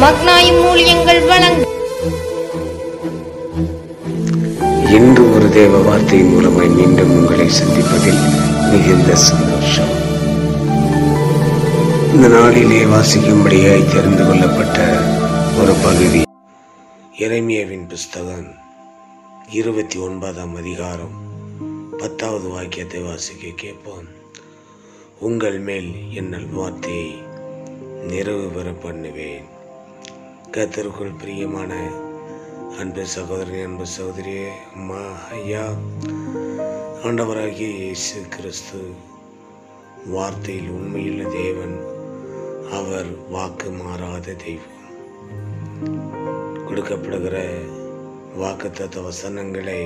மக்னாயும் ஊழியங்கள் வழங்க இன்று ஒரு தேவ வார்த்தையின் மூலமாய் மீண்டும் உங்களை சந்திப்பதில் மிகுந்த சந்தோஷம். இந்த நாளிலே வாசிக்கும்படியாய் தெரிந்து கொள்ளப்பட்ட ஒரு பகுதி எரேமியாவின் புஸ்தகம் 29ஆம் அதிகாரம் 10வது வாக்கியத்தை வாசிக்க கேட்போம். உங்கள் மேல் என் வார்த்தையை நிறைவு பெற பண்ணுவேன். கர்த்தருக்குள் பிரியமான அன்பு சகோதரனே, அன்பு சகோதரியே, அம்மா, ஐயா, ஆண்டவராகிய இயேசு கிறிஸ்து வார்த்தையில் உண்மையுள்ள தேவன். அவர் வாக்கு மாறாத தெய்வம். கொடுக்கப்படுகிற வாக்குத்தத்த வசனங்களை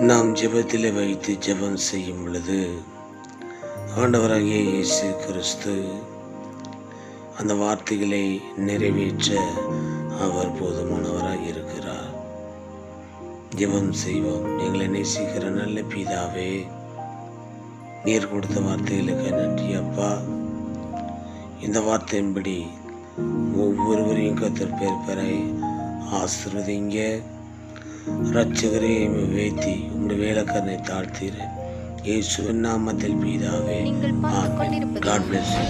நாம் ஜெபத்தில் வைத்து ஜெபம் செய்யும் பொழுது ஆண்டவராகிய இயேசு கிறிஸ்து அந்த வார்த்தைகளை நிறைவேற்ற அவர் போதுமானவராக இருக்கிறார். ஜெபம் செய்வோம். எங்களை நேசிக்கிற நல்ல பிதாவே, நீர் கொடுத்த வார்த்தைகளுக்கு நன்றி அப்பா. இந்த வார்த்தையின்படி ஒவ்வொருவரையும் கர்த்தர் பேர் பெற ஆசீர்வதிங்க. இரட்சகரையும் வைத்தி உங்களுடைய வேலைக்காரனை தாழ்த்தீர். இயேசுவின் நாமத்தில் பிதாவே, ஆமென். God bless you.